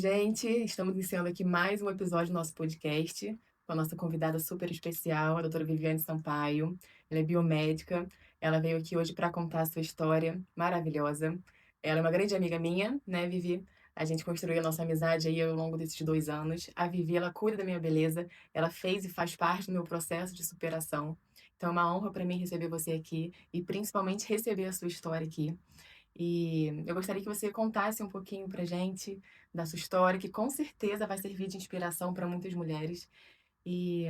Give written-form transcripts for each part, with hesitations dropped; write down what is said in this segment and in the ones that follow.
gente! Estamos iniciando aqui mais um episódio do nosso podcast com a nossa convidada super especial, a doutora Viviane Sampaio. Ela é biomédica, ela veio aqui hoje para contar a sua história maravilhosa. Ela é uma grande amiga minha, né, Vivi? A gente construiu a nossa amizade aí ao longo desses 2 anos. A Vivi, ela cuida da minha beleza, ela fez e faz parte do meu processo de superação. Então é uma honra para mim receber você aqui e principalmente receber a sua história aqui. E eu gostaria que você contasse um pouquinho pra gente da sua história, que com certeza vai servir de inspiração para muitas mulheres. E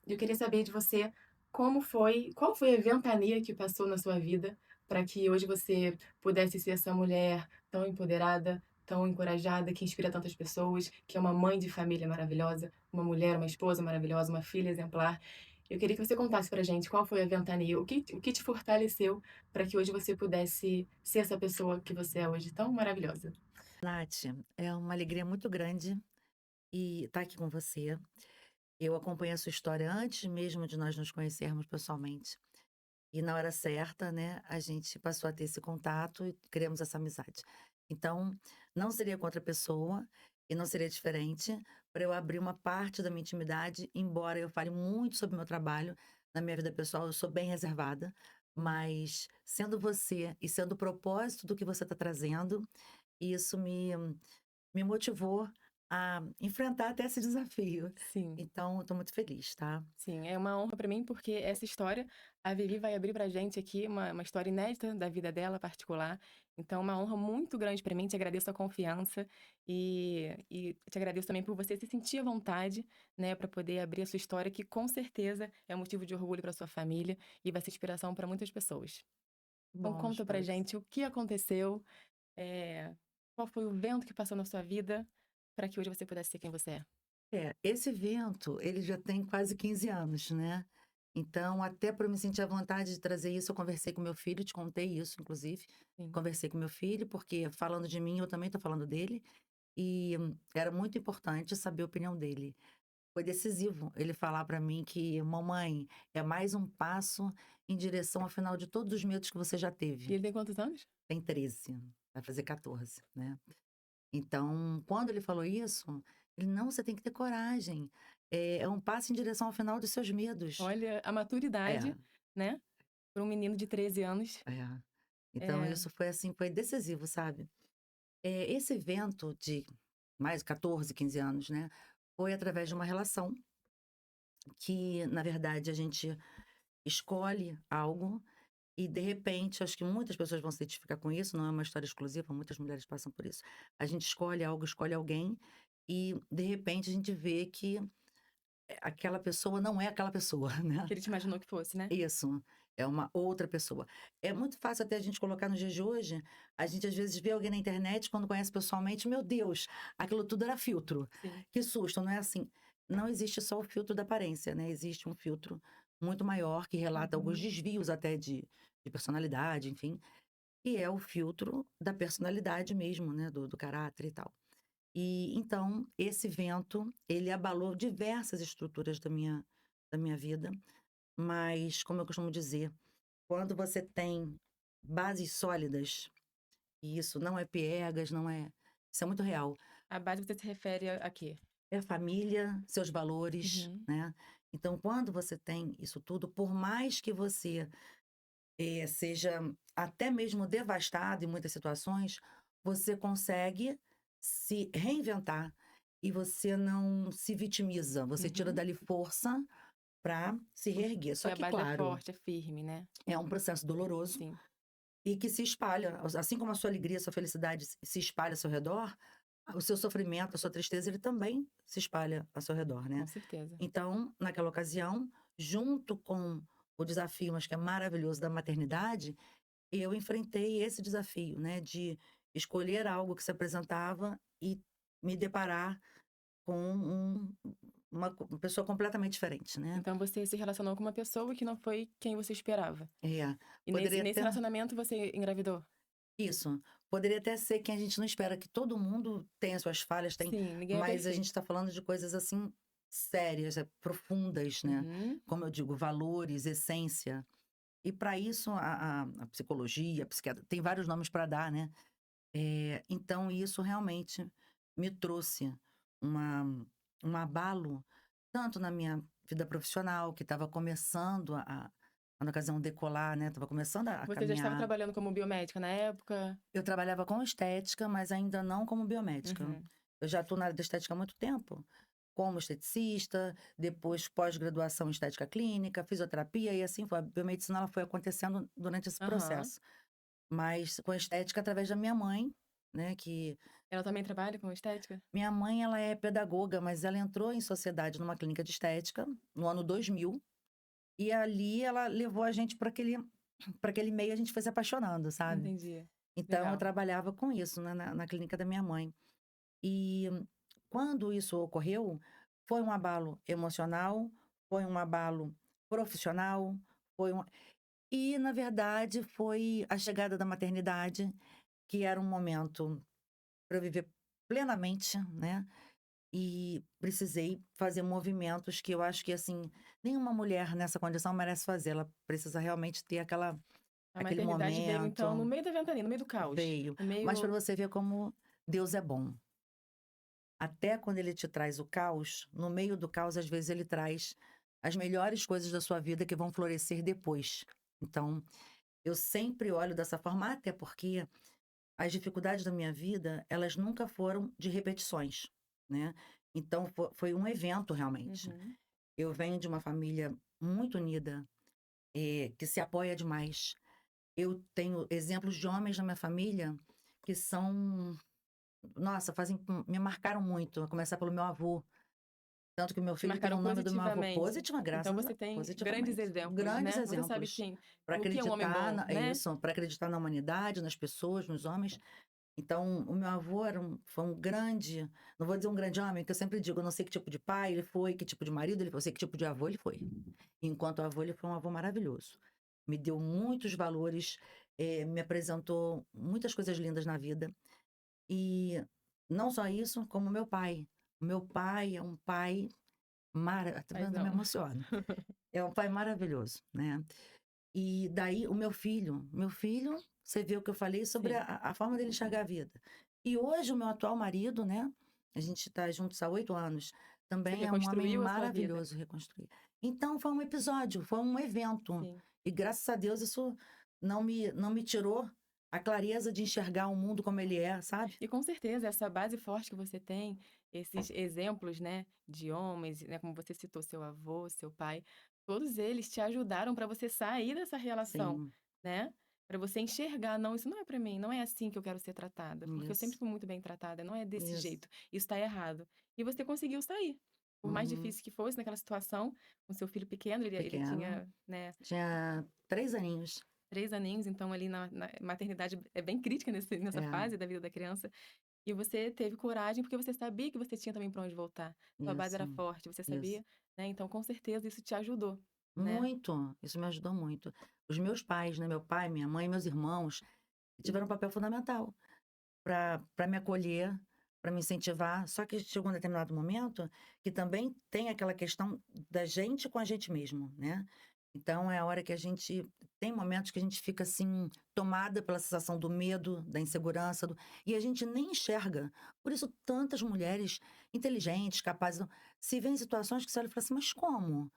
eu queria saber de você qual foi a ventania que passou na sua vida para que hoje você pudesse ser essa mulher tão empoderada, tão encorajada, que inspira tantas pessoas, que é uma mãe de família maravilhosa, uma mulher, uma esposa maravilhosa, uma filha exemplar. Eu queria que você contasse pra gente qual foi a ventania, o que te fortaleceu para que hoje você pudesse ser essa pessoa que você é hoje, tão maravilhosa. Nath, é uma alegria muito grande e estar aqui com você. Eu acompanhei a sua história antes mesmo de nós nos conhecermos pessoalmente. E na hora certa, né, a gente passou a ter esse contato e criamos essa amizade. Então, não seria com outra pessoa e não seria diferente para eu abrir uma parte da minha intimidade, embora eu fale muito sobre o meu trabalho, na minha vida pessoal eu sou bem reservada, mas sendo você e sendo o propósito do que você está trazendo, isso me motivou a enfrentar até esse desafio. Sim. Então, estou muito feliz, tá? Sim, é uma honra para mim, porque essa história, a Vivi vai abrir pra gente aqui uma história inédita da vida dela particular. Então, é uma honra muito grande para mim. Te agradeço a confiança e te agradeço também por você se sentir à vontade, né, para poder abrir a sua história, que com certeza é motivo de orgulho para sua família e vai ser inspiração para muitas pessoas. Então, Bom, conta pra espero que sim. gente o que aconteceu, qual foi o vento que passou na sua vida para que hoje você pudesse ser quem você é. Esse evento, ele já tem quase 15 anos, né? Então, até para eu me sentir à vontade de trazer isso, eu conversei com meu filho, te contei isso, inclusive. Sim. Conversei com meu filho, porque falando de mim, eu também tô falando dele. E era muito importante saber a opinião dele. Foi decisivo ele falar para mim que, mamãe, é mais um passo em direção ao final de todos os medos que você já E teve. ele tem quantos anos? Tem 13, vai fazer 14, né. Então, quando ele falou isso, ele: "Não, você tem que ter coragem, é um passo em direção ao final dos seus medos". Olha, a É, maturidade, né, para um menino de 13 anos. é. Então É, isso foi, assim, foi decisivo, sabe. Esse evento de mais de 14, 15 anos, né, foi através de uma relação que, na verdade, a gente escolhe algo e, de repente, acho que muitas pessoas vão se identificar com isso, não é uma história exclusiva, muitas mulheres passam por isso. A gente escolhe algo, escolhe alguém e, de repente, a gente vê que aquela pessoa não é aquela pessoa, né. que ele te imaginou que fosse, né. Isso, é uma outra pessoa. É muito fácil até a gente colocar nos dias de hoje, a gente às vezes vê alguém na internet, quando conhece pessoalmente, meu Deus, aquilo tudo era filtro. Sim. Que susto, não é assim. Não existe só o filtro da aparência, né, existe um filtro muito maior que relata alguns Uhum. desvios até de personalidade, enfim, e é o filtro da personalidade mesmo, né, do caráter e tal. E então, esse vento, ele abalou diversas estruturas da minha vida, mas, como eu costumo dizer, quando você tem bases sólidas, e isso não é piegas, não é, isso é muito real. A base você se refere a quê? É a família, seus valores, Uhum. né. Então, quando você tem isso tudo, por mais que você, seja até mesmo devastado em muitas situações, você consegue se reinventar e você não se vitimiza, você tira Uhum. dali força para se reerguer. Porque Só a que, base é claro, forte, é firme, né. é um processo doloroso Sim, e que se espalha, assim como a sua alegria, a sua felicidade se espalha ao seu redor, o seu sofrimento, a sua tristeza, ele também se espalha ao seu redor, com né. certeza. Então, naquela ocasião, junto com o desafio, mas que é maravilhoso, da maternidade, eu enfrentei esse desafio, né, de escolher algo que se apresentava e me deparar com uma pessoa completamente diferente, né. Então você se relacionou com uma pessoa que não foi quem você esperava. É, E nesse poderia nesse até relacionamento você engravidou? isso. Poderia até ser quem a gente não espera, que todo mundo tem as suas falhas, tem, Sim, ninguém é mas a gente perfeito. está falando de coisas, assim, sérias, profundas, né. Uhum. Como eu digo, valores, essência. E para isso a psicologia, a psiquiatria, tem vários nomes para dar, né. Então isso realmente me trouxe uma, um abalo, tanto na minha vida profissional, que estava começando na ocasião, decolar, né? Estava começando a Você já estava caminhar. trabalhando como biomédica na época? Eu trabalhava com estética, mas ainda não como biomédica. Uhum. Eu já estou na área da estética há muito tempo, como esteticista, depois pós-graduação em estética clínica, fisioterapia, e assim foi. A biomedicina ela foi acontecendo durante esse Aham. processo. Mas com estética através da minha mãe, né, que Ela também trabalha com estética? minha mãe ela é pedagoga, mas ela entrou em sociedade numa clínica de estética no ano 2000, e ali ela levou a gente para aquele meio, a gente foi se apaixonando, sabe. Entendi. Então eu Legal. trabalhava com isso, né, na clínica da minha mãe. E quando isso ocorreu, foi um abalo emocional, foi um abalo profissional, foi um e na verdade foi a chegada da maternidade, que era um momento para eu viver plenamente, né, e precisei fazer movimentos que eu acho que, assim, nenhuma mulher nessa condição merece fazer, ela precisa realmente ter A aquele maternidade veio, então, no momento. meio da ventania, no meio do caos. Veio. No Mas para meio você ver como Deus é bom. Até quando ele te traz o caos, no meio do caos, às vezes ele traz as melhores coisas da sua vida que vão florescer depois. Então, eu sempre olho dessa forma, até porque as dificuldades da minha vida, elas nunca foram de repetições, né? Então, foi um evento realmente. uhum. Eu venho de uma família muito unida, que se apoia demais. Eu tenho exemplos de homens na minha família que são, nossa, me marcaram muito, a começar pelo meu avô. Tanto que o meu Te filho tem marcaram o nome do meu avô positivamente. positiva, Então graças você a tem grandes positivamente. exemplos, Grandes né. Você sabe exemplos para o que é um homem acreditar bom, na né. isso, para acreditar na humanidade, nas pessoas, nos homens. Então, o meu avô foi um grande, não vou dizer um grande homem, que eu sempre digo, eu não sei que tipo de pai ele foi, que tipo de marido ele foi, eu sei que tipo de avô ele foi. Enquanto avô, ele foi um avô maravilhoso. Me deu muitos valores, me apresentou muitas coisas lindas na vida. E não só isso, como o meu pai. O meu pai é um pai até eu me Paizão. emociono. É um pai maravilhoso, né. E daí o meu filho, você viu o que eu falei sobre Sim. a forma dele enxergar a vida. E hoje o meu atual marido, né, a gente está juntos há 8 anos, Você também é um homem reconstruiu a sua vida. maravilhoso reconstruir. Então foi um episódio, foi um evento, Sim. e graças a Deus isso não me tirou a clareza de enxergar o mundo como ele é, sabe. E com certeza essa base forte que você tem, esses exemplos, né, de homens, né, como você citou seu avô, seu pai, todos eles te ajudaram para você sair dessa relação, Sim, né, para você enxergar: "Não, isso não é para mim, não é assim que eu quero ser tratada, porque eu sempre isso, fui muito bem tratada, não é desse isso. jeito, isso está errado". E você conseguiu sair. Por mais Uhum. difícil que fosse naquela situação, com seu filho pequeno, ele Pequeno, tinha, né, tinha 3 aninhos. 3 aninhos, então ali na maternidade é bem crítica nessa É, fase da vida da criança. E você teve coragem, porque você sabia que você tinha também para onde voltar. Sua base era isso, forte, você isso. sabia, né, então com certeza isso te ajudou, né. Muito, isso me ajudou muito. Os meus pais, né, meu pai, minha mãe, meus irmãos, tiveram um papel fundamental para me acolher, para me incentivar. Só que chegou um determinado momento que também tem aquela questão da gente com a gente mesmo, né. Então é a hora que a gente tem momentos que a gente fica, assim, tomada pela sensação do medo, da insegurança, e a gente nem enxerga. Por isso tantas mulheres inteligentes, capazes, se vêem em situações que você olha e fala assim: "Mas como?"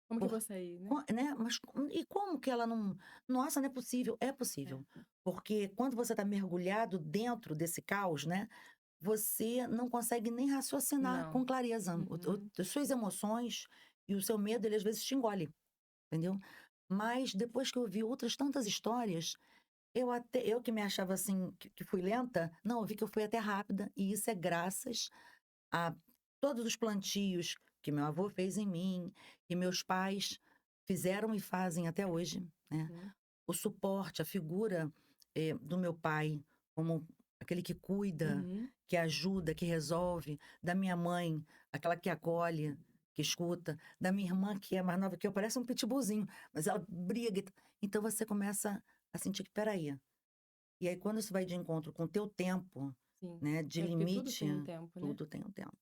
Como que eu Por vou sair, né. né, mas e como que ela não, nossa, não é possível. É possível, É. porque quando você está mergulhado dentro desse caos, né, você não consegue nem raciocinar com Não. clareza. Uhum. As suas emoções e o seu medo, ele às vezes te engole, entendeu. Mas depois que eu vi outras tantas histórias, eu que me achava assim, que fui lenta, não, eu vi que eu fui até rápida, e isso é graças a todos os plantios que meu avô fez em mim, que meus pais fizeram e fazem até hoje, né. Uhum. O suporte, a figura, do meu pai como aquele que cuida, Uhum. que ajuda, que resolve, da minha mãe, aquela que acolhe, que escuta, da minha irmã que é mais nova que eu, parece um pitbullzinho, mas ela briga então você começa a sentir que: "Espera aí". E aí quando isso vai de encontro com o teu tempo, Sim. né, de É porque tudo limite, tem um tempo, né. tudo tem um tempo.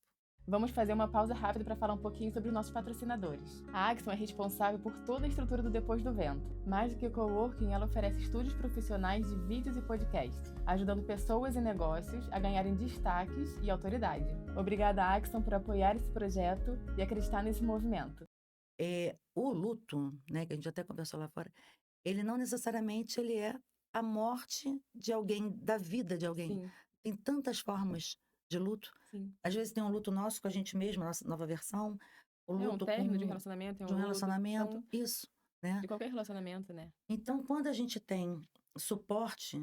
Vamos fazer uma pausa rápida para falar um pouquinho sobre os nossos patrocinadores. A Axon é responsável por toda a estrutura do Depois do Vento. Mais do que coworking, ela oferece estúdios profissionais de vídeos e podcasts, ajudando pessoas e negócios a ganharem destaques e autoridade. Obrigada, Axon, por apoiar esse projeto e acreditar nesse movimento. O luto, né, que a gente até conversou lá fora, ele não necessariamente ele é a morte de alguém, da vida de alguém. Sim, Tem tantas formas de luto. sim. Às vezes tem um luto nosso com a gente mesmo, a nossa nova versão, o É um luto término de com relacionamento, é de um um luto. relacionamento, São isso, né. de qualquer relacionamento, né? Então quando a gente tem suporte,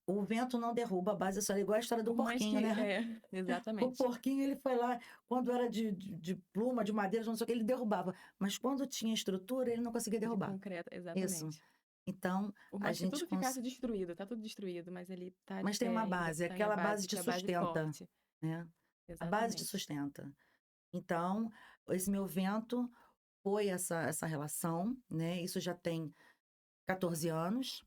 o vento não derruba a base da história, igual a história do Por mais porquinho, que. né. É, O exatamente. porquinho ele foi lá, quando era de pluma, de madeira, de não sei o que, ele derrubava, mas quando tinha estrutura, ele não conseguia De derrubar. concreto, Isso. exatamente. Então, Por a mais que gente tudo ficasse destruído, tá tudo destruído, mas ele tá de mas tem pé uma ainda, base, tem a aquela base base te que é a base sustenta, forte. né, a base te Exatamente. sustenta. Então, esse meu vento foi essa relação, né, isso já tem 14 anos,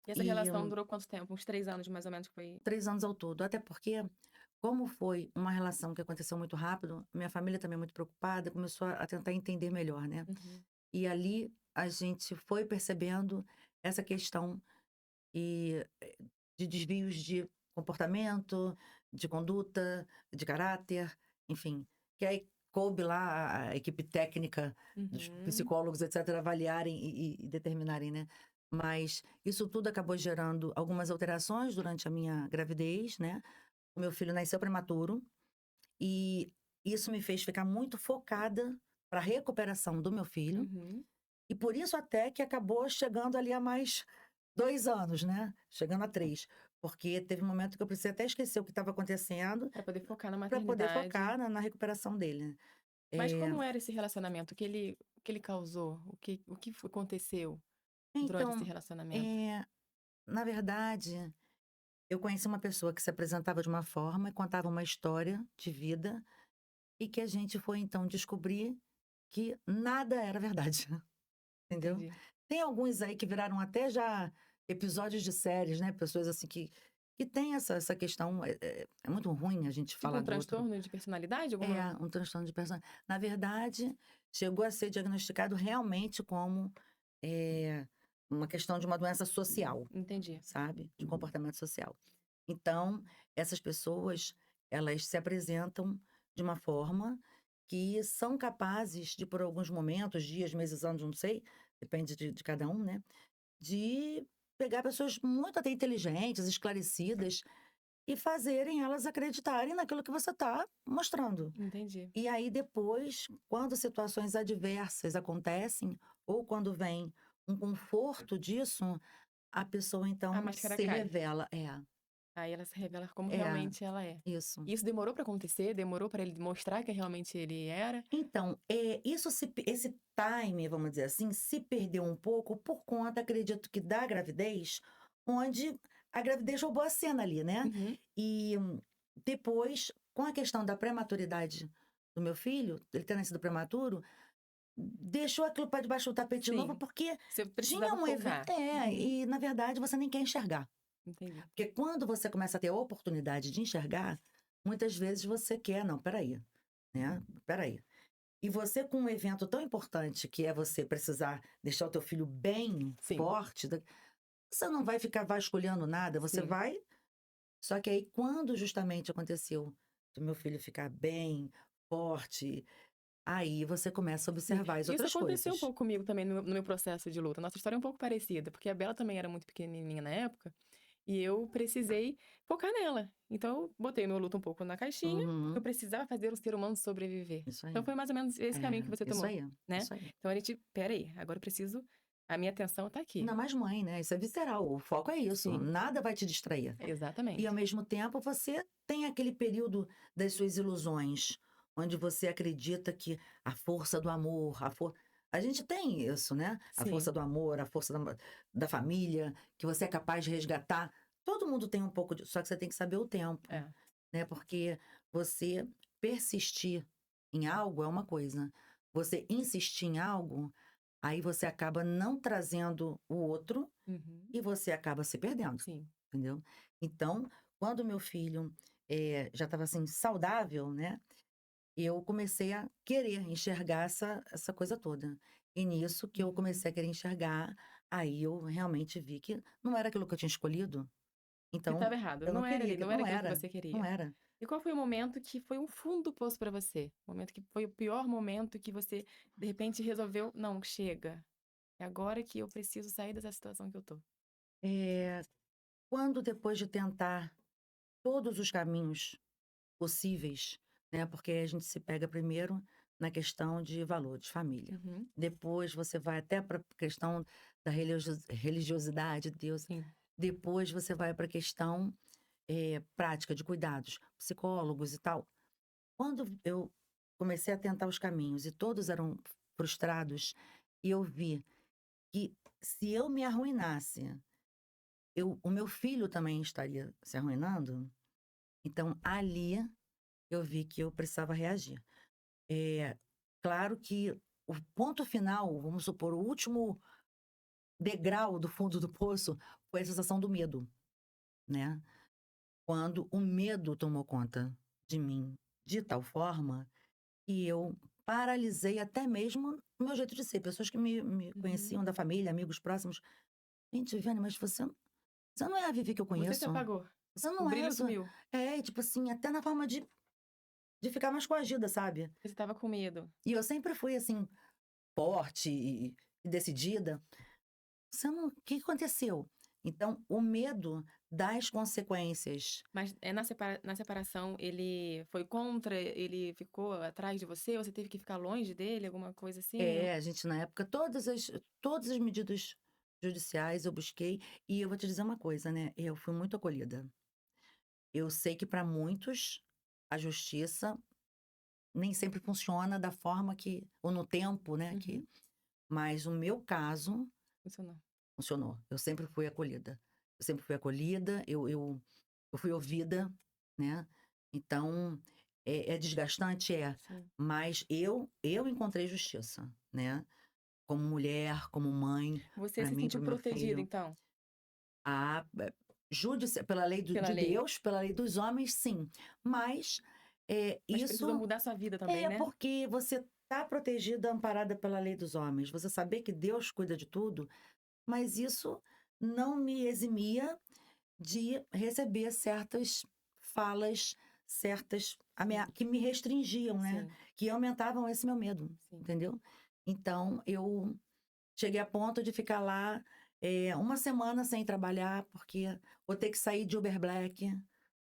E essa e relação durou quanto tempo? Uns 3 anos mais ou menos que foi. 3 anos ao todo, até porque, como foi uma relação que aconteceu muito rápido, minha família também muito preocupada, começou a tentar entender melhor, né. Uhum. E ali a gente foi percebendo essa questão e, de desvios de comportamento, de conduta, de caráter, enfim, que aí coube lá a equipe técnica dos Uhum. psicólogos, etcétera, avaliarem e determinarem, né. Mas isso tudo acabou gerando algumas alterações durante a minha gravidez, né. O meu filho nasceu prematuro e isso me fez ficar muito focada para a recuperação do meu filho, Uhum. e por isso até que acabou chegando ali a mais 2 anos, né, chegando a 3, porque teve um momento que eu precisei até esquecer o que estava acontecendo, Pra poder focar na para poder maternidade. focar na recuperação dele, né. Mas Eh, como era esse relacionamento? O que ele causou? O que aconteceu durante esse então, relacionamento? eh, na verdade, eu conheci uma pessoa que se apresentava de uma forma e contava uma história de vida, e que a gente foi então descobrir que nada era verdade, entendeu. Entendi. Tem alguns aí que viraram até já episódios de séries, né, pessoas assim que têm essa questão, é muito ruim a gente Tipo falar um do outro. transtorno de personalidade? É, Alguma. um transtorno de personalidade. Na verdade, chegou a ser diagnosticado realmente como, eh, uma questão de uma doença social, Entendi. sabe, de comportamento social. Então, essas pessoas, elas se apresentam de uma forma que são capazes de, por alguns momentos, dias, meses, anos, não sei, depende de cada um, né, de pegar pessoas muito até inteligentes, esclarecidas, e fazerem elas acreditarem naquilo que você está mostrando. Entendi. E aí depois, quando situações adversas acontecem, ou quando vem um conforto disso, a pessoa A então máscara se cai. revela. Aí ela se revela como É, realmente ela é. isso. E isso demorou pra acontecer? Demorou pra ele mostrar que realmente ele era? Então, isso esse time, vamos dizer assim, se perdeu um pouco por conta, acredito que da gravidez, onde a gravidez roubou a cena ali, né. Uhum. E depois, com a questão da prematuridade do meu filho, ele ter nascido prematuro, deixou aquilo para debaixo do tapete de novo, Sim. porque Você tinha precisava um evento, focar. Uhum. e na verdade você nem quer enxergar. Entendi. Porque quando você começa a ter a oportunidade de enxergar, muitas vezes você quer: "Não, espera aí, né, espera aí". E você com um evento tão importante, que é você precisar deixar o teu filho bem, Sim, forte, você não vai ficar vasculhando nada, você sim. vai. Só que aí quando justamente aconteceu do meu filho ficar bem, forte, aí você começa a Sim. observar as Isso outras aconteceu um coisas. pouco comigo também no meu processo de luto. Nossa história é um pouco parecida, porque a Bela também era muito pequenininha na época, e eu precisei focar nela. Então eu botei meu luto um pouco na caixinha, porque eu Uhum. precisava fazer o ser humano sobreviver. Isso aí. Então foi mais ou menos esse caminho que você Isso tomou, aí, né. isso aí. Então a gente: "Espera aí, agora eu preciso a minha atenção tá aqui". Ainda mais mãe, né, isso é visceral, o foco é isso, Sim, nada vai te distrair. E ao exatamente. mesmo tempo você tem aquele período das suas ilusões, onde você acredita que a força do amor, a gente tem isso, né, a força Sim, do amor, a força da família, que você é capaz de resgatar. Todo mundo tem um pouco disso, só que você tem que saber o tempo, é, né, porque você persistir em algo é uma coisa, você insistir em algo, aí você acaba não trazendo o outro uhum, e você acaba se perdendo, sim. entendeu. Então, quando meu filho, já estava, assim, saudável, né, eu comecei a querer enxergar essa coisa toda. E nisso que eu Uhum. comecei a querer enxergar, aí eu realmente vi que não era aquilo que eu tinha escolhido, Que então estava errado, eu não não era queria ali, aquilo. não era Não aquilo que era, você não queria. era. E qual foi o momento que foi um fundo do poço pra você? O momento que foi o pior momento que você, de repente, resolveu: "Não, chega, é agora que eu preciso sair dessa situação que eu tô"? Eh, quando depois de tentar todos os caminhos possíveis, né, porque a gente se pega primeiro na questão de valores, família. Uhum, Depois você vai até para a questão da religiosidade, Deus. sim. Depois você vai para a questão, prática de cuidados, psicólogos e tal. Quando eu comecei a tentar os caminhos e todos eram frustrados, e eu vi que se eu me arruinasse, o meu filho também estaria se arruinando, então ali eu vi que eu precisava reagir. É claro que o ponto final, vamos supor, o último degrau do fundo do poço foi a sensação do medo, né. Quando o medo tomou conta de mim de tal forma que eu paralisei até mesmo o meu jeito de ser. Pessoas que me Uhum. conheciam da família, amigos próximos: "Gente, Viviane, mas você não é a Vivi que eu Você se conheço. apagou, Você o não é brilho essa". sumiu, É, tipo assim, até na forma de ficar mais coagida, sabe. você estava com medo. E eu sempre fui assim, forte e decidida. Você não, o que aconteceu? Então, o medo das consequências. Mas, na separação, ele foi contra, ele ficou atrás de você, você teve que ficar longe dele, alguma coisa assim? A gente na época todas as medidas judiciais eu busquei, e eu vou te dizer uma coisa, né, eu fui muito acolhida. Eu sei que para muitos a justiça nem sempre funciona da forma que ou no tempo, né, que Uhum, mas o meu caso funcionou. funcionou. Eu sempre fui acolhida. Eu sempre fui acolhida, eu fui ouvida, né. Então, é desgastante? É, Sim. mas eu encontrei justiça, né, como mulher, como mãe, Você para se mim, para sentiu o meu protegida, filho. então, A pela lei pela de lei? Deus, pela lei dos homens, sim. Mas, Mas precisou isso mudar sua vida também, é né? porque você tá protegida, amparada pela lei dos homens. Você saber que Deus cuida de tudo, mas isso não me eximia de receber certas falas, certas Sim, que me restringiam, né, sim, que aumentavam esse meu medo, sim. entendeu. Então eu cheguei a ponto de ficar lá, 1 semana sem trabalhar, porque vou ter que sair de Uber Black,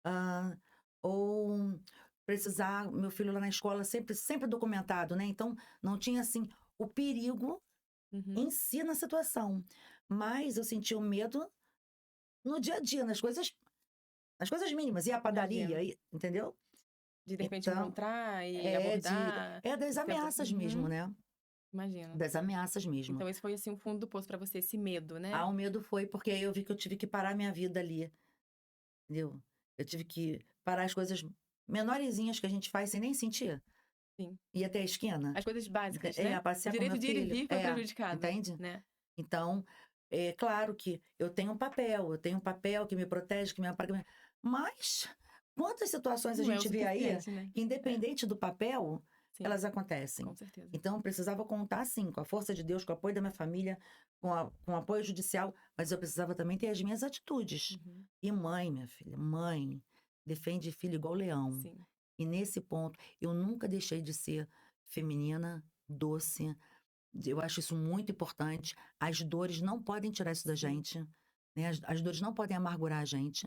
hã, ou precisar, meu filho lá na escola sempre documentado, né, então não tinha, assim, o perigo em Uhum. si na situação, mas eu sentia o medo no dia a dia, nas coisas mínimas, ir à padaria, Imagino. entendeu? De repente Então, encontrar e abordar das e tentar ameaças mesmo, né, imagino. das ameaças mesmo. Então esse foi, assim, o fundo do poço pra você, esse medo, né? O medo foi porque aí eu vi que eu tive que parar minha vida ali, entendeu? Eu tive que parar as coisas menorezinhas que a gente faz sem nem sentir. Sim. Ir até a esquina, As coisas básicas, né? O passear com meu direito de ir e filho. vir foi prejudicado, Entende? né? Então, é claro que eu tenho um papel que me protege, que me ampara, mas quantas situações a Não é o gente vê aí, suficiente, né? que É, independente do papel, sim, elas acontecem. com certeza. Então eu precisava contar sim com a força de Deus, com o apoio da minha família, com o apoio judicial, mas eu precisava também ter as minhas atitudes. Uhum. E mãe, minha filha, mãe defende filho igual leão. Sim, E nesse ponto, eu nunca deixei de ser feminina, doce. Eu acho isso muito importante. As dores não podem tirar isso da sim, gente, né, as dores não podem amargurar a gente.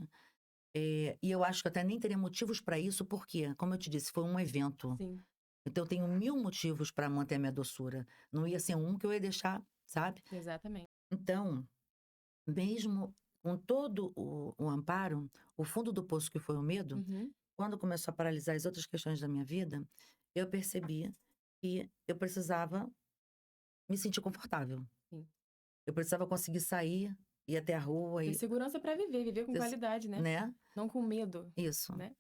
E eu acho que até nem teria motivos para isso, porque, como eu te disse, foi um evento. sim, Então eu tenho 1000 motivos para manter a minha doçura. Não ia ser um que eu ia deixar, sabe. exatamente. Então, mesmo com todo o amparo, o fundo do poço que foi o medo, Uhum, quando começou a paralisar as outras questões da minha vida, eu percebi que eu precisava me sentir confortável. sim. Eu precisava conseguir sair, ir até a rua Ter e segurança pra viver, viver com qualidade, né? né, Não com medo, isso. né?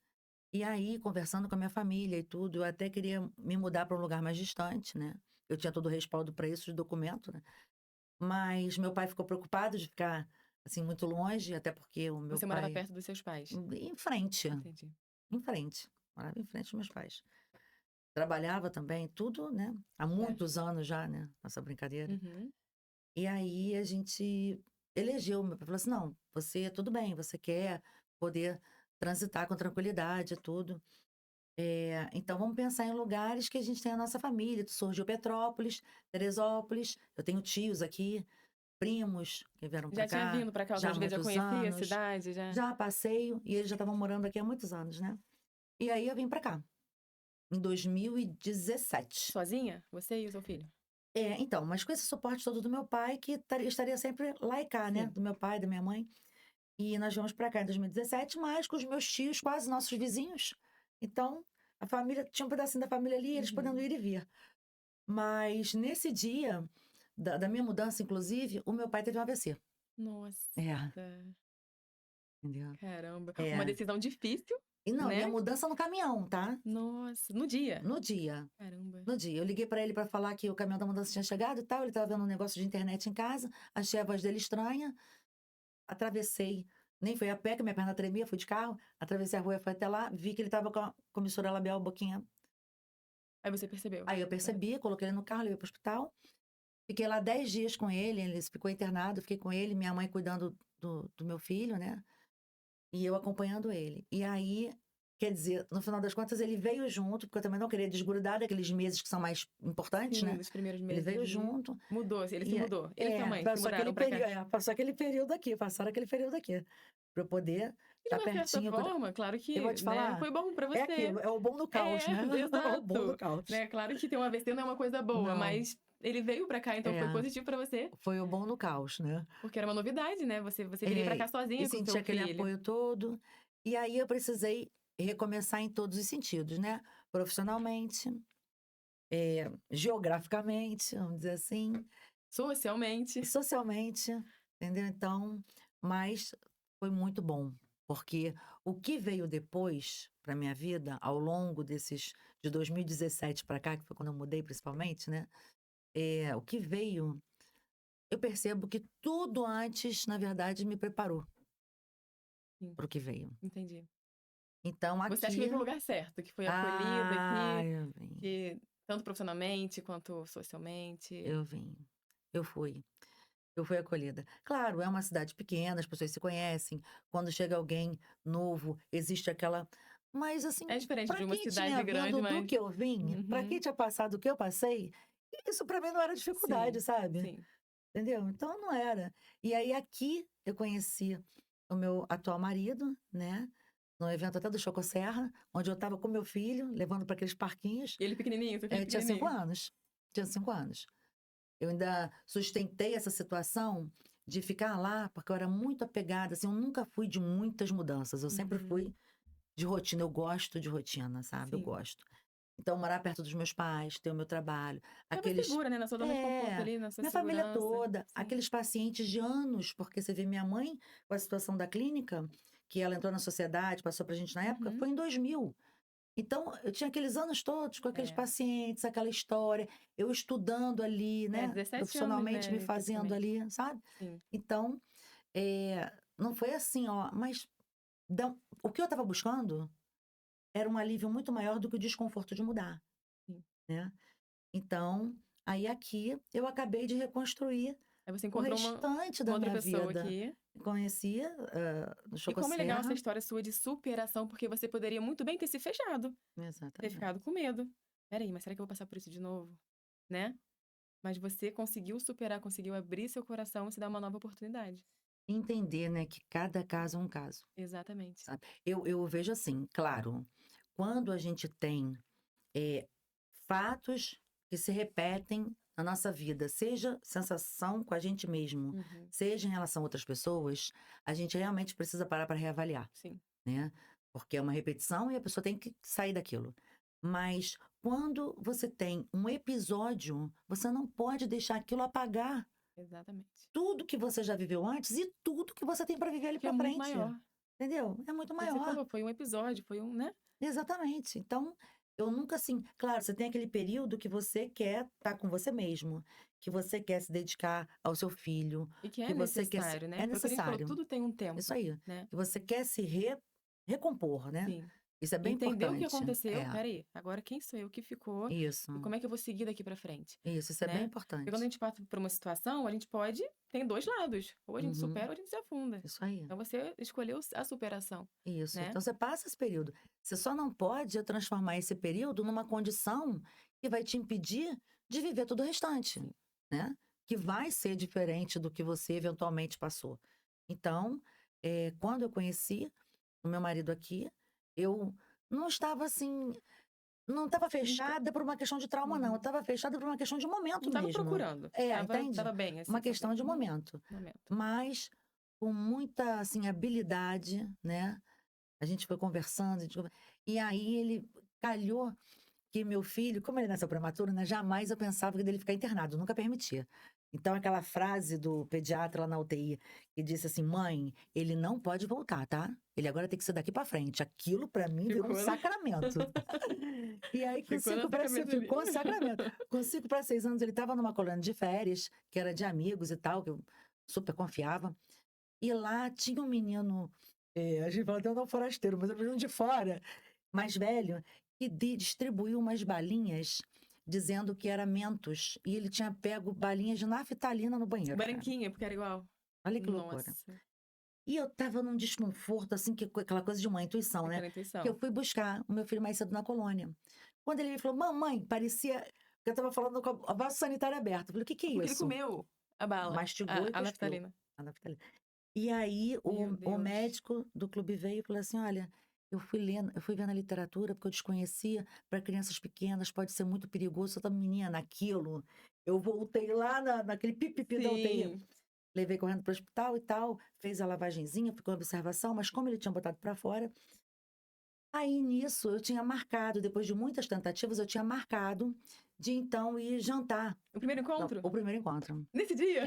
E aí, conversando com a minha família e tudo, eu até queria me mudar para um lugar mais distante, né. Eu tinha todo o respaldo para isso de documento, né. Mas meu pai ficou preocupado de ficar, assim, muito longe, até porque o meu Você morava pai perto dos seus pais? em frente, Entendi. em frente, morava em frente aos meus pais. trabalhava também, tudo, né? Há Certo. muitos anos já, né? Essa brincadeira. Uhum. E aí a gente elegeu, meu pai falou assim, não, você, tudo bem, você quer poder transitar com tranquilidade e tudo. Então vamos pensar em lugares que a gente tem a nossa família. Surgiu Petrópolis, Teresópolis, eu tenho tios aqui, primos que vieram Já para tinha cá vindo pra cá já há outras vezes, já muitos conhecia a anos, cidade, já? já passeio, e eles já estavam morando aqui há muitos anos, né? E aí eu vim para cá, em 2017. Sozinha? Você e o seu filho? Então, mas com esse suporte todo do meu pai, que estaria sempre lá e cá, né? Sim. Do meu pai, da minha mãe. E nós viemos para cá em 2017, mas com os meus tios, quase nossos vizinhos. Então, a família, tinha um pedacinho da família ali, eles podendo Uhum. ir e vir. Mas nesse dia, da minha mudança, inclusive, o meu pai teve um AVC. Nossa, É, entendeu? caramba. Uma É. decisão difícil, E não, e a né? mudança no caminhão, tá? Nossa, no dia? No dia. Caramba. No dia. Eu liguei para ele para falar que o caminhão da mudança tinha chegado e tal. Ele estava vendo um negócio de internet em casa. Achei a voz dele estranha. Atravessei. Nem foi a pé, que minha perna tremia, fui de carro. Atravessei a rua, fui até lá. Vi que ele estava com a missura labial, boquinha. Aí você percebeu? Aí eu percebi, coloquei ele no carro, levei para o hospital. Fiquei lá 10 dias com ele. Ele ficou internado, fiquei com ele. Minha mãe cuidando do meu filho, né? E eu acompanhando ele. E aí, quer dizer, no final das contas, ele veio junto, porque eu também não queria desgrudar daqueles meses que são mais importantes, Sim, né? nos primeiros Ele veio veio ali. junto. Mudou, ele se E mudou. Ele e sua mãe se passou aquele mudaram pra cá. período, passou aquele período aqui, passaram aquele período aqui. Pra eu poder E de estar uma certa pertinho. forma, claro Eu vou que, te né, falar, foi bom pra é você. aquilo, é o bom do caos, É, né? É o bom do exato. caos. Né, claro que ter um AVC não é uma coisa boa, Não, mas ele veio pra cá, então foi é, positivo pra você, foi o bom do caos, né? porque era uma novidade, né? Você viria pra cá E sozinha com senti seu aquele filho. apoio todo. E aí eu precisei recomeçar em todos os sentidos, né? Profissionalmente, geograficamente, vamos dizer assim, Socialmente. socialmente, entendeu? Então, mas foi muito bom, porque o que veio depois para minha vida, ao longo de 2017 para cá, que foi quando eu mudei principalmente, né? O que veio, eu percebo que tudo antes, na verdade, me preparou Sim, para o que veio. entendi. Então, Você acha que aqui, veio pro lugar certo, que foi acolhida ah, aqui, eu vim, que tanto profissionalmente quanto socialmente. eu vim, eu fui. Eu fui acolhida. Claro, é uma cidade pequena, as pessoas se conhecem. Quando chega alguém novo, existe aquela. Mas, É assim, diferente de para uma quem cidade tinha grande, vindo do mas que eu vim, para quem uhum. tinha passado o que eu passei, isso para mim não era dificuldade, Sim, sabe? sim. Entendeu? Então não era. E aí aqui eu conheci o meu atual marido, né? No evento até do Chocoserra, onde eu estava com meu filho, levando para aqueles parquinhos. E ele pequenininho, seu filho Tinha 5 pequenininho. anos. Tinha 5 anos. Eu ainda sustentei essa situação de ficar lá, porque eu era muito apegada, assim, eu nunca fui de muitas mudanças, eu sempre Uhum. fui de rotina, eu gosto de rotina, sabe? Eu Sim. gosto. Então, morar perto dos meus pais, ter o meu trabalho, Tava aqueles. segura, né, na sua zona de conforto ali, na sua Minha família segurança. toda, Sim. aqueles pacientes de anos, porque você vê minha mãe com a situação da clínica, que ela entrou na sociedade, passou pra gente na época, Uhum. foi em 2000. Então, eu tinha aqueles anos todos com aqueles É. pacientes, aquela história, eu estudando ali, É, né, 17 anos, profissionalmente me né, fazendo praticamente. ali, sabe. Sim, Então, não foi assim, ó, mas o que eu estava buscando era um alívio muito maior do que o desconforto de mudar, sim. né. Então, aí aqui eu acabei de reconstruir Aí você o encontrou restante uma da outra minha pessoa vida. aqui. Conheci, no E como é legal essa Chocoserra. história sua de superação, porque você poderia muito bem ter se fechado, ter ficado Exatamente. com medo. "Espera aí, mas será que eu vou passar por isso de novo?", né. Mas você conseguiu superar, conseguiu abrir seu coração e se dar uma nova oportunidade. Entender, né, que cada caso é um caso. Exatamente. Sabe? Eu vejo assim, claro, quando a gente tem, fatos que se repetem na nossa vida, seja sensação com a gente mesmo, Uhum. seja em relação a outras pessoas, a gente realmente precisa parar para reavaliar, Sim, né? Porque é uma repetição e a pessoa tem que sair daquilo. Mas quando você tem um episódio, você não pode deixar aquilo apagar exatamente. tudo que você já viveu antes e tudo que você tem para viver ali Que é para muito frente. maior. Entendeu? É muito Você maior. falou, foi um episódio, foi um, né. Exatamente. Então, eu nunca assim claro, você tem aquele período que você quer estar com você mesmo, que você quer se dedicar ao seu filho, E que é que você quer se necessário, né. é Foi o que a gente falou, necessário, tudo tem um isso tempo, aí. né. Que você quer se recompor, né. Sim. Isso é bem Entender o que importante. aconteceu, É, peraí, agora quem sou eu, o que ficou, e isso, como é que eu vou seguir daqui pra frente, isso é bem né? Porque quando a importante. gente passa por uma situação, a gente tem 2 lados, ou a gente Uhum, supera ou a gente se afunda. isso aí. Então você escolheu a superação, Isso. né? Então você passa esse período. Você só não pode transformar esse período numa condição que vai te impedir de viver todo o restante, Sim. né? Que vai ser diferente do que você eventualmente passou. Então, quando eu conheci o meu marido aqui, eu não estava assim, não estava Nunca fechada por uma questão de trauma, não. Eu uhum. estava fechada por uma questão de Não momento estava mesmo. procurando, Entende? estava bem, Uma assim, questão sozinha. de momento. Momento. Mas com muita assim habilidade, né? A gente foi conversando, e aí ele calhou que meu filho, como ele nasceu prematuro, né, jamais eu pensava que dele ficar internado, nunca permitia. Então, aquela frase do pediatra lá na UTI, que disse assim: mãe, ele não pode voltar, tá? Ele agora tem que ser daqui pra frente. Aquilo pra mim virou um Ficou, né? sacramento. E aí, Ficou na tua cabeça ali. ficou um sacramento. Com 5 para 6 anos, ele estava numa colônia de férias, que era de amigos e tal, que eu super confiava. E lá tinha um menino, a gente fala até um forasteiro, mas é um menino de fora, mais velho, que distribuiu umas balinhas dizendo que era Mentos. E ele tinha pego balinhas de naftalina no banheiro, cara. Branquinha, porque era igual. Olha que loucura. Nossa, E eu tava num desconforto, assim, aquela coisa de uma intuição, né? aquela Que eu intuição. fui buscar o meu filho mais cedo na colônia. Quando ele me falou, mamãe, parecia que eu tava falando com a vaso sanitário aberto. Eu falei, o que que é Porque ele isso? comeu a bala, Mastigou e a cuspiu. naftalina. A naftalina. E aí Meu o Deus. médico do clube veio e falou assim: olha, eu fui vendo a literatura porque eu desconhecia, para crianças pequenas pode ser muito perigoso. Toda menina, aquilo. Eu voltei lá naquele pipipi da UTI, Sim. levei correndo para o hospital e tal, fez a lavagenzinha, ficou em observação, mas como ele tinha botado para fora, aí nisso eu tinha marcado, depois de muitas tentativas, eu tinha marcado de então ir jantar. O primeiro Não, encontro? o primeiro encontro. Nesse dia?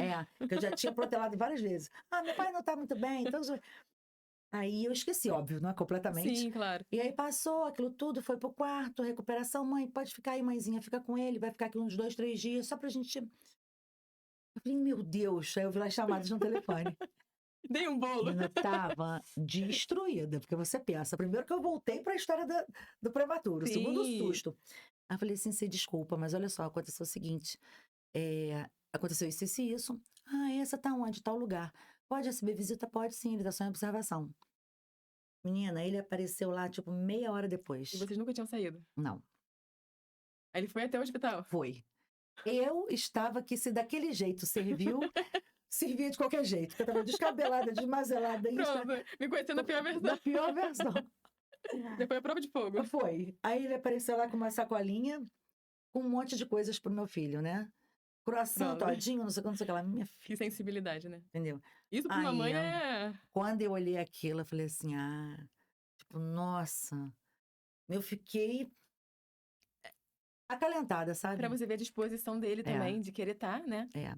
Que eu já tinha protelado várias vezes. Ah, meu pai não tá muito bem, então. Aí eu esqueci, óbvio, não é completamente. Sim, claro. E aí passou aquilo tudo, foi pro quarto, recuperação. Mãe, pode ficar aí, mãezinha, fica com ele, vai ficar aqui uns 2, 3 dias, só pra gente. Eu falei, meu Deus, aí eu vi lá chamadas no telefone. Dei um bolo. Menina, tava destruída, porque você pensa, primeiro que eu voltei pra história do prematuro, segundo o Sim. susto. Aí eu falei assim, você desculpa, mas olha só, aconteceu o seguinte, aconteceu isso e isso. Ah, essa tá onde? Tal lugar. Pode receber visita? Pode sim, ele tá só em observação. Menina, ele apareceu lá, tipo, meia hora E depois. vocês nunca tinham saído? Não, Aí ele foi até o hospital. foi. Eu estava que se daquele jeito serviu, servia de qualquer jeito. Porque eu estava descabelada, desmazelada, isso, Pronto, me conhecendo a pior da versão. pior versão. Já foi a prova de fogo. Foi. Aí ele apareceu lá com uma sacolinha, com um monte de coisas pro meu filho, né? Croissant, Pronto. todinho, não sei o que, não sei o que lá. Minha Que filha, sensibilidade, né? entendeu? Isso pra uma Aí, mãe é. quando eu olhei aquilo, eu falei assim, tipo, nossa. Eu fiquei acalentada, Pra sabe? você ver a disposição dele É. também, de querer estar, né? É.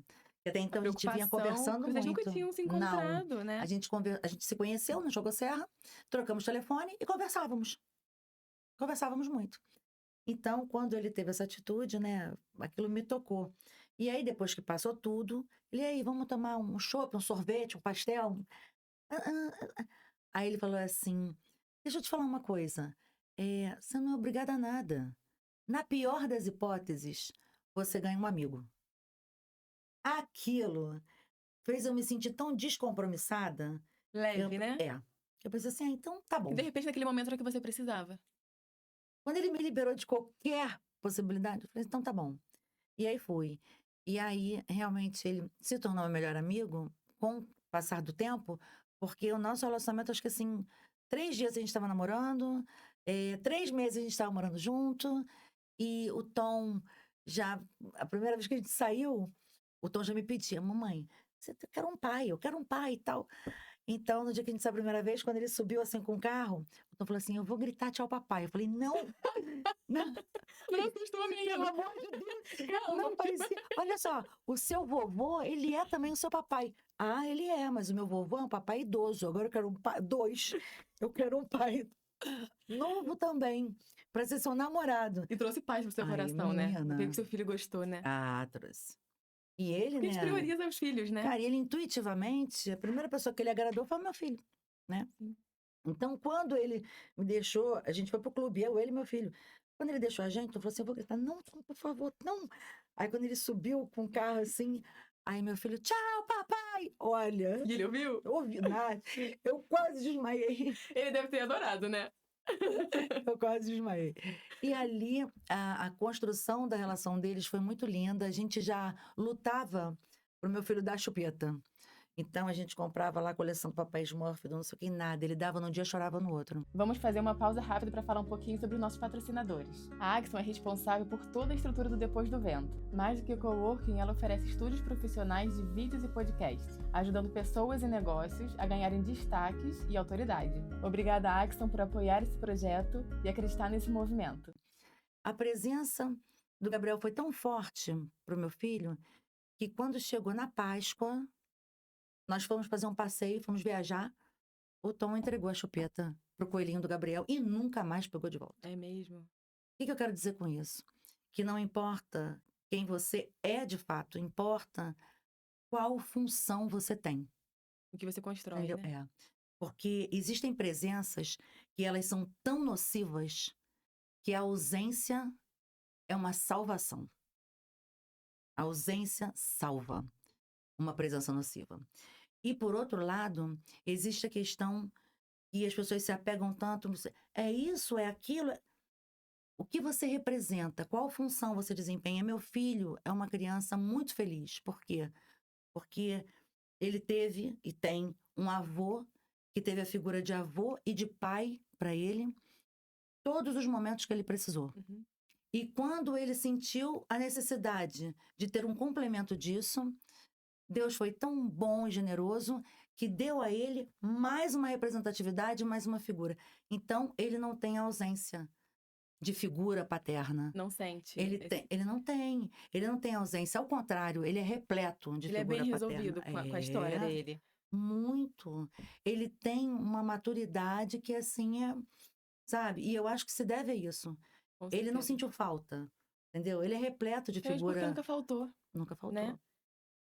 E até A então a gente vinha preocupação, conversando porque vocês nunca muito. tinham se Não. encontrado, A né? gente, a gente se conheceu no Jogo Serra, trocamos telefone e conversávamos. Conversávamos muito. Então, quando ele teve essa atitude, né, aquilo me tocou. E aí, depois que passou tudo, ele, aí, vamos tomar um chopp, um sorvete, um pastel? Ah, ah, ah. Aí ele falou assim, deixa eu te falar uma coisa, você não é obrigada a nada. Na pior das hipóteses, você ganha um amigo. Aquilo fez eu me sentir tão descompromissada. Eu, Leve, né? eu pensei assim, então tá Que bom. de repente naquele momento era o que você precisava. Quando ele me liberou de qualquer possibilidade, eu falei, então tá bom. E aí fui. E aí, realmente, ele se tornou meu melhor amigo com o passar do tempo, porque o nosso relacionamento, acho que assim, 3 dias a gente estava namorando, 3 meses a gente estava morando junto, e o Tom já, a primeira vez que a gente saiu, o Tom já me pedia, mamãe, eu quero um pai e tal. Então, no dia que a gente saiu a primeira vez, quando ele subiu assim com o carro, o Tom falou assim: eu vou gritar tchau, papai. Eu falei: não, não, Não assustou, pelo menino. amor de Deus, Calma. não parecia. Olha só, o seu vovô, ele é também o seu papai. Ah, ele é, mas o meu vovô é um papai idoso. Agora eu quero um pai, 2. Eu quero um pai novo também, para ser seu namorado. E trouxe paz pro seu Ai, coração, né? Ver que menina. seu filho gostou, né? Trouxe. E ele, Porque a gente né? prioriza os filhos, né? Cara, ele intuitivamente, a primeira pessoa que ele agradou foi o meu filho, né? Sim. Então, quando ele me deixou, a gente foi pro clube, eu, ele e meu filho. Quando ele deixou a gente, eu falei assim, eu vou gritar, não, por favor, não. Aí quando ele subiu com o carro assim, aí meu filho, tchau, papai. Olha, E ele ouviu? eu ouvi nada, eu quase desmaiei, Ele deve ter adorado, né? eu quase desmaiei. E ali, a construção da relação deles foi muito linda, a gente já lutava pro meu filho dar chupeta. Então, a gente comprava lá a coleção Papai Smurf, do não sei o que, nada. Ele dava num dia, chorava no outro. Vamos fazer uma pausa rápida para falar um pouquinho sobre os nossos patrocinadores. A Axon é responsável por toda a estrutura do Depois do Vento. Mais do que coworking, ela oferece estúdios profissionais de vídeos e podcasts, ajudando pessoas e negócios a ganharem destaques e autoridade. Obrigada, Axon, por apoiar esse projeto e acreditar nesse movimento. A presença do Gabriel foi tão forte para o meu filho que quando chegou na Páscoa, nós fomos fazer um passeio, fomos viajar, o Tom entregou a chupeta pro coelhinho do Gabriel e nunca mais pegou de volta. É mesmo? O que eu quero dizer com isso? Que não importa quem você é de fato, importa qual função você tem. O que você constrói, Entendeu? né? É. Porque existem presenças que elas são tão nocivas que a ausência é uma salvação. A ausência salva uma presença nociva. E, por outro lado, existe a questão que as pessoas se apegam tanto, é isso, é aquilo. O que você representa? Qual função você desempenha? Meu filho é uma criança muito feliz. Por quê? Porque ele teve e tem um avô que teve a figura de avô e de pai para ele todos os momentos que ele precisou. Uhum. E quando ele sentiu a necessidade de ter um complemento disso, Deus foi tão bom e generoso que deu a ele mais uma representatividade, mais uma figura. Então, ele não tem ausência de figura paterna. Não sente. Ele não tem ausência. Ao contrário, ele é repleto de Ele é bem figura resolvido paterna. com a história dele. Muito. Ele tem uma maturidade que, assim, sabe? E eu acho que se deve a isso. Com Ele não certeza. sentiu falta, entendeu? Ele é repleto de Mesmo porque figura. nunca faltou, Nunca faltou. né?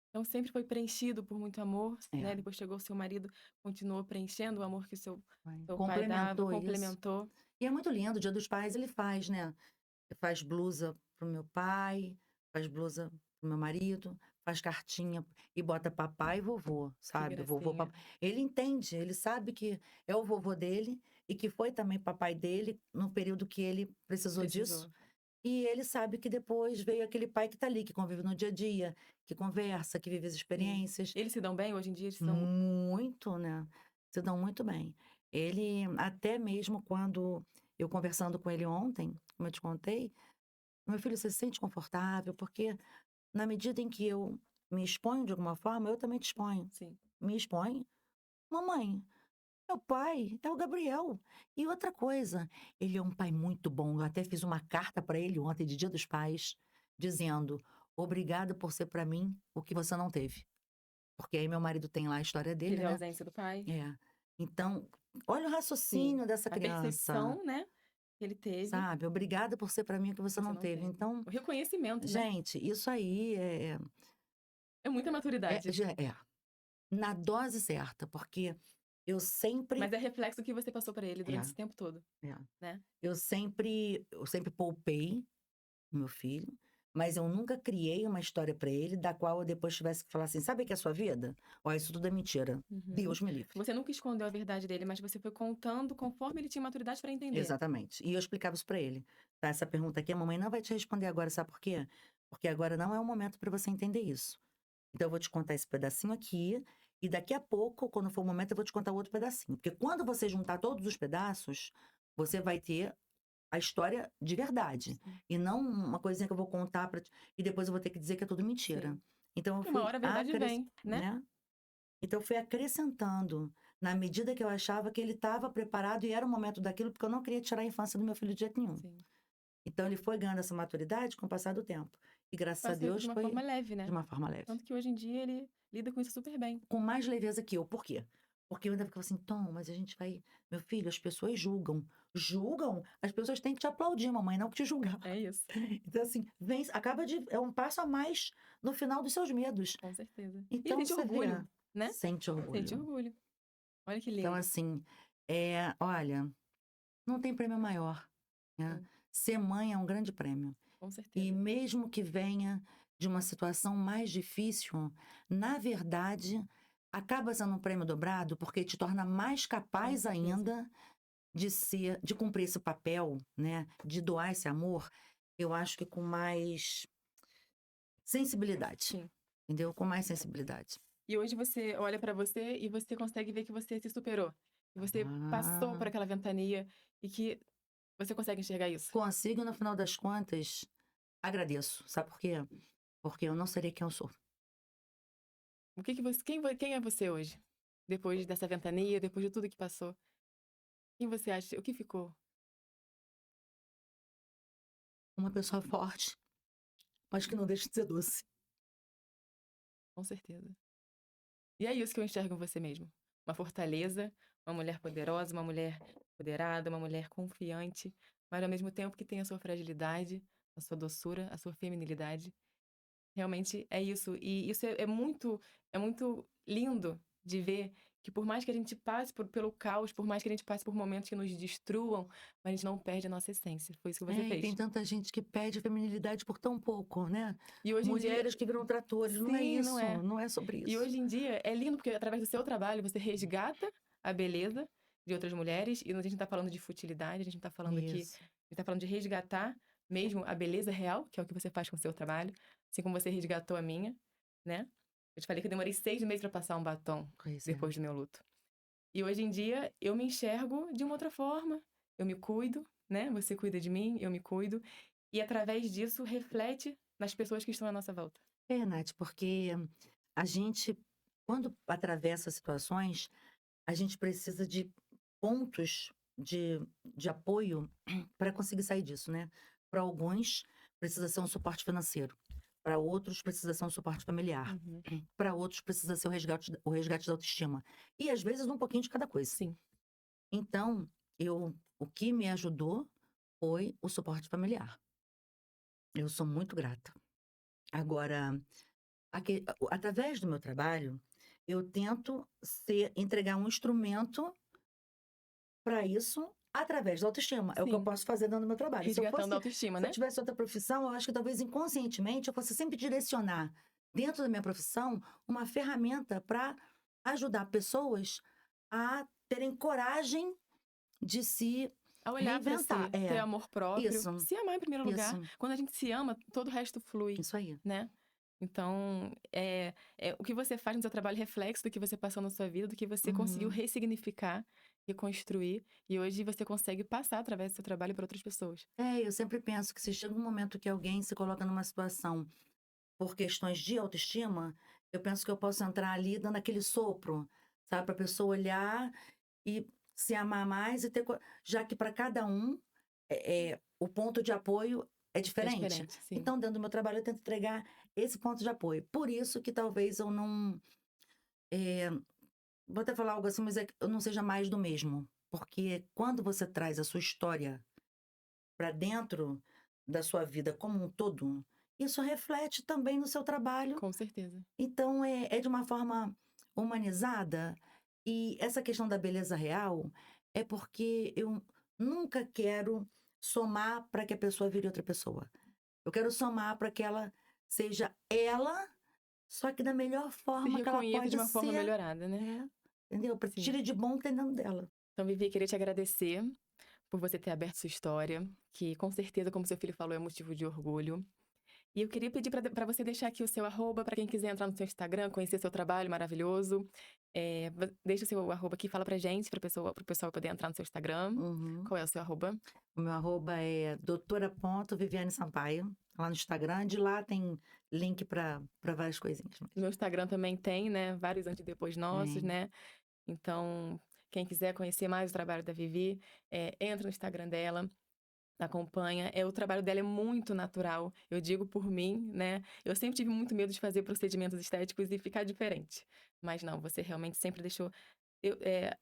Então sempre foi preenchido por muito amor, né? É. Depois chegou o seu marido, continuou preenchendo o amor que o seu pai dava, Complementou isso. complementou. E é muito lindo, o Dia dos Pais ele faz, né? Ele faz blusa pro meu pai, faz blusa pro meu marido, faz cartinha e bota papai e vovô, sabe? Vovô, gracinha. papai. Ele entende, ele sabe que é o vovô dele e que foi também papai dele no período que ele precisou disso. E ele sabe que depois veio aquele pai que tá ali, que convive no dia a dia, que conversa, que vive as experiências. Eles se dão bem? Hoje em dia eles são... Muito, né? Se dão muito bem. Ele, até mesmo quando eu conversando com ele ontem, como eu te contei, meu filho, você se sente confortável? Porque na medida em que eu me exponho de alguma forma, eu também te exponho. Sim. Me expõe. Mamãe, meu pai é o Gabriel. E outra coisa, ele é um pai muito bom. Eu até fiz uma carta para ele ontem, de Dia dos Pais, dizendo: obrigada por ser para mim o que você não teve. Porque aí meu marido tem lá a história dele, Teve a né? ausência do pai. É. Então, olha o raciocínio dessa A criança, percepção, né, que ele teve. sabe? Obrigada por ser para mim o que você não teve. Então, O reconhecimento, né? gente, isso aí É muita maturidade. já é na dose certa, porque eu sempre, Mas é reflexo que você passou pra ele durante esse tempo todo, é, né? eu sempre poupei o meu filho, mas eu nunca criei uma história para ele da qual eu depois tivesse que falar assim, sabe o que é a sua vida? Ó, isso tudo é mentira. Deus me livre. Você nunca escondeu a verdade dele, mas você foi contando conforme ele tinha maturidade pra entender. Exatamente. E eu explicava isso para ele. Tá, essa pergunta aqui, a mamãe não vai te responder agora, sabe por quê? Porque agora não é o momento para você entender isso. Então, eu vou te contar esse pedacinho aqui, e daqui a pouco, quando for o momento, eu vou te contar o outro pedacinho. Porque quando você juntar todos os pedaços, você vai ter a história de verdade. E não uma coisinha que eu vou contar e depois eu vou ter que dizer que é tudo mentira. Sim. Então, eu Porque fui uma hora a verdade vem, né? Então, eu fui acrescentando, na medida que eu achava que ele estava preparado e era o momento daquilo, porque eu não queria tirar a infância do meu filho de jeito nenhum. Sim. Então, ele foi ganhando essa maturidade com o passar do tempo. E graças a Deus De uma foi forma leve, né? de uma forma leve. Tanto que hoje em dia ele lida com isso super bem. Com mais leveza que eu. Por quê? Porque eu ainda ficava assim, Tom, mas a gente vai... Meu filho, as pessoas julgam. Julgam? As pessoas têm que te aplaudir, mamãe, não que te julgar. É isso. Então, assim, é um passo a mais no final dos seus medos. Com certeza. Então, e sente você orgulho, vê, né? sente orgulho. Sente orgulho. Olha que lindo. Então, assim, Olha, não tem prêmio maior, né. Sim, Ser mãe é um grande prêmio. com E certeza. mesmo que venha de uma situação mais difícil, na verdade, acaba sendo um prêmio dobrado, porque te torna mais Com capaz certeza. ainda de cumprir esse papel, né, de doar esse amor, eu acho que com mais sensibilidade, Sim. entendeu? Com mais sensibilidade. E hoje você olha pra você e você consegue ver que você se superou, que você passou por Ah, aquela ventania e que você consegue enxergar isso. consigo, no final das contas, agradeço. Sabe por quê? Porque eu não seria quem eu sou. O que que você quem é você hoje? Depois dessa ventania, depois de tudo que passou, quem você acha o que ficou? Uma pessoa forte, mas que não deixa de ser doce. Com certeza. E é isso que eu enxergo em você mesmo. Uma fortaleza, uma mulher poderosa, uma mulher empoderada, uma mulher confiante, mas ao mesmo tempo que tem a sua fragilidade, a sua doçura, a sua feminilidade. Realmente é isso. E isso é muito lindo de ver que por mais que a gente passe pelo caos, por mais que a gente passe por momentos que nos destruam, mas a gente não perde a nossa essência. Foi isso que você É, e tem fez. tanta gente que perde a feminilidade por tão pouco, né. E hoje em dia Mulheres que viram tratores, não é sim, não isso, é. não é sobre E isso. hoje em dia é lindo porque através do seu trabalho você resgata a beleza de outras mulheres e a gente não tá falando de futilidade, a gente não tá falando aqui, Isso. a gente tá falando de resgatar mesmo a beleza real, que é o que você faz com o seu trabalho, assim como você resgatou a minha, né. Eu te falei que eu demorei 6 meses pra passar um batom Pois é. depois do meu luto. E hoje em dia eu me enxergo de uma outra forma, eu me cuido, né, você cuida de mim, eu me cuido, e através disso reflete nas pessoas que estão à nossa volta. É, Nath, porque a gente, quando atravessa situações, a gente precisa de pontos de apoio para conseguir sair disso, né. Para alguns, precisa ser um suporte financeiro, para outros precisa ser um suporte familiar, Uhum. para outros precisa ser o resgate da autoestima. E às vezes um pouquinho de cada coisa. Sim, Então, o que me ajudou foi o suporte familiar. Eu sou muito grata. Agora, através do meu trabalho, eu tento entregar um instrumento para isso através da autoestima. É o que eu sim. posso fazer dentro do meu trabalho. Resgatando a autoestima, Se eu né? tivesse outra profissão, eu acho que talvez inconscientemente eu fosse sempre direcionar dentro da minha profissão uma ferramenta para ajudar pessoas a terem coragem de se A olhar pra reinventar. si, ter amor próprio, Isso, se amar em primeiro lugar. isso, Quando a gente se ama, todo o resto flui, isso aí. né. Então, o que você faz no seu trabalho é reflexo do que você passou na sua vida, do que você conseguiu Uhum. ressignificar, reconstruir, e hoje você consegue passar através do seu trabalho para outras pessoas. É, eu sempre penso que se chega um momento que alguém se coloca numa situação por questões de autoestima, eu penso que eu posso entrar ali dando aquele sopro, sabe, para a pessoa olhar e se amar mais e já que para cada um, o ponto de apoio é É diferente. diferente, sim. Então, dentro do meu trabalho, eu tento entregar esse ponto de apoio. Por isso que talvez eu não, eh, vou até falar algo assim, mas eu não seja mais do mesmo. Porque quando você traz a sua história para dentro da sua vida como um todo, isso reflete também no seu trabalho. Com certeza. Então é de uma forma humanizada. E essa questão da beleza real é porque eu nunca quero somar para que a pessoa vire outra pessoa. Eu quero somar para que ela seja ela, só que da melhor Se forma que ela reconheça de pode uma forma ser. melhorada, né. É, entendeu? Pra Sim. tire de bom que tem dentro dela. Então, Vivi, queria te agradecer por você ter aberto sua história, que com certeza, como seu filho falou, é motivo de orgulho. E eu queria pedir para você deixar aqui o seu arroba para quem quiser entrar no seu Instagram, conhecer seu trabalho maravilhoso. Deixa o seu arroba aqui, fala pra gente, para o pessoal poder entrar no seu Instagram. Uhum. Qual é o seu arroba? O meu arroba é doutora.viviane Sampaio, lá no Instagram. De lá tem link para várias coisinhas mais. No meu Instagram também tem, né, vários antes e depois nossos, Tem. né. Então, quem quiser conhecer mais o trabalho da Vivi, entra no Instagram dela. Acompanha. O trabalho dela é muito natural, eu digo por mim, né, eu sempre tive muito medo de fazer procedimentos estéticos e ficar diferente. Mas não, você realmente sempre deixou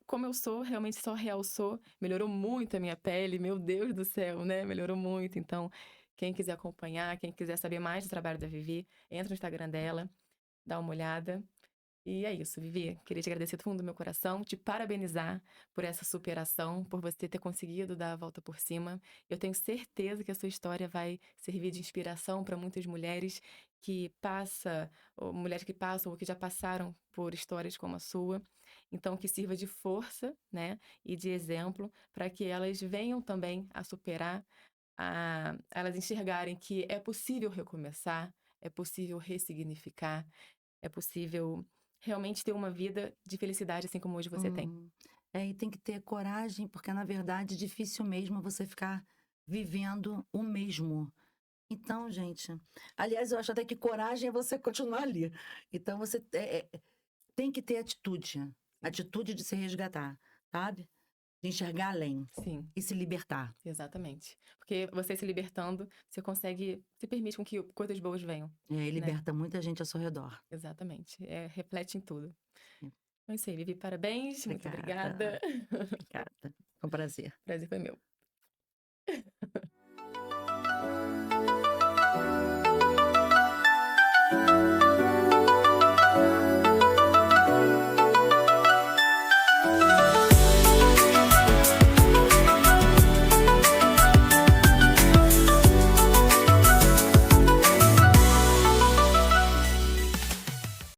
como eu sou, realmente só realçou, melhorou muito a minha pele, meu Deus do céu, né, melhorou muito. Então, quem quiser acompanhar, quem quiser saber mais do trabalho da Vivi, entra no Instagram dela, dá uma olhada. E é isso, Vivi. Queria te agradecer do fundo do meu coração, te parabenizar por essa superação, por você ter conseguido dar a volta por cima. Eu tenho certeza que a sua história vai servir de inspiração para muitas mulheres ou mulheres que passam ou que já passaram por histórias como a sua. Então, que sirva de força, né, e de exemplo para que elas venham também a superar, a elas enxergarem que é possível recomeçar, é possível ressignificar, é possível realmente ter uma vida de felicidade, assim como hoje você tem. Uhum. E tem que ter coragem, porque na verdade é difícil mesmo você ficar vivendo o mesmo. Então, gente, aliás, eu acho até que coragem é você continuar ali. Então você tem que ter atitude, Sim, atitude de se resgatar, sabe? De enxergar além sim, e se libertar. exatamente. Porque você se libertando, você consegue, se permite com que coisas boas venham, E né? liberta muita gente ao seu redor. Exatamente. Reflete em tudo. É, Então é isso aí, Vivi, parabéns, muito obrigada, obrigada. obrigada. Foi um prazer. Prazer foi meu.